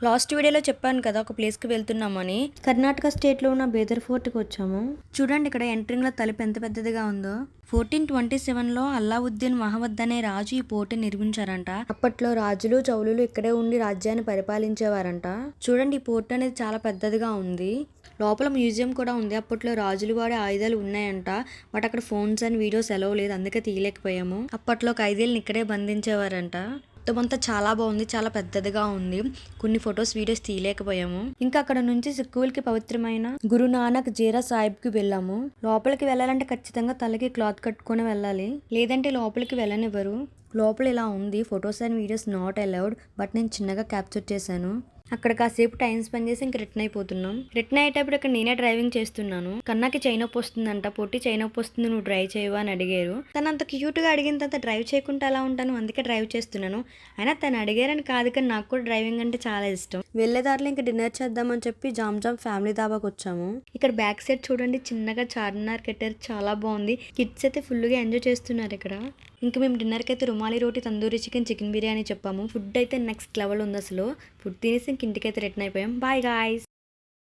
Last వీడియోలో చెప్పాను కదా ఒక ప్లేస్కి వెళ్తున్నామని. కర్ణాటక స్టేట్లో ఉన్న బేదర్ ఫోర్ట్కి వచ్చాము. చూడండి ఇక్కడ ఎంట్రింగ్లో తలుపు ఎంత పెద్దదిగా ఉందో. 1427లో అల్లావుద్దీన్ మహమ్మద్ అనే రాజు ఈ పోర్టుని నిర్మించారంట. అప్పట్లో రాజులు చౌలులు ఇక్కడే ఉండి రాజ్యాన్ని పరిపాలించేవారంట. చూడండి ఈ పోర్ట్ అనేది చాలా పెద్దదిగా ఉంది. లోపల మ్యూజియం కూడా ఉంది. అప్పట్లో రాజులు వాడే ఆయుధాలు ఉన్నాయంట. బట్ అక్కడ ఫోన్స్ అండ్ వీడియోస్ ఎలవ్ లేదు, అందుకే తీయలేకపోయాము. అప్పట్లో ఖైదీలను ఇక్కడే బంధించేవారంట. మొత్తం అంతా చాలా బాగుంది, చాలా పెద్దదిగా ఉంది. కొన్ని ఫొటోస్ వీడియోస్ తీయలేకపోయాము. ఇంకా అక్కడ నుంచి సిక్కులకి పవిత్రమైన గురునానక్ జీరా సాహిబ్ కి వెళ్ళాము. లోపలికి వెళ్ళాలంటే ఖచ్చితంగా తలకి క్లాత్ కట్టుకొని వెళ్ళాలి, లేదంటే లోపలికి వెళ్ళనివ్వరు. లోపల ఇలా ఉంది. Photos and videos not allowed, but నేను చిన్నగా క్యాప్చర్ చేశాను. అక్కడ కాసేపు టైం స్పెండ్ చేసి ఇంక రిటర్న్ అయిపోతున్నాం. రిటర్న్ అయ్యేటప్పుడు ఇక్కడ నేనే డ్రైవింగ్ చేస్తున్నాను. కన్నాకి చైన్ నొప్పి వస్తుందంట. పొట్టి చైన్ నొప్పి వస్తుంది, నువ్వు డ్రైవ్ చేయవా అని అడిగారు. తను అంత క్యూట్ గా అడిగిన తర్వాత డ్రైవ్ చేయకుండా ఎలా ఉంటాను, అందుకే డ్రైవ్ చేస్తున్నాను. అయినా తను అడిగారని కాదు, కానీ నాకు కూడా డ్రైవింగ్ అంటే చాలా ఇష్టం. వెళ్ళేదారిలో ఇంకా డిన్నర్ చేద్దామని చెప్పి జామ్ ఫ్యామిలీ దాబాకి వచ్చాము. ఇక్కడ బ్యాక్ సైడ్ చూడండి చిన్నగా చార్మినార్ కట్టారు, చాలా బాగుంది. కిడ్స్ అయితే ఫుల్ గా ఎంజాయ్ చేస్తున్నారు ఇక్కడ. ఇంకా మేము డిన్నర్కి అయితే రుమాలి రోటీ, తందూరి చికెన్ బిర్యానీ చెప్పాము. ఫుడ్ అయితే నెక్స్ట్ లెవెల్ ఉంది అసలు. ఫుడ్ తినేసి ఇంటికైతే రిటర్న్ అయిపోయాం. Bye guys.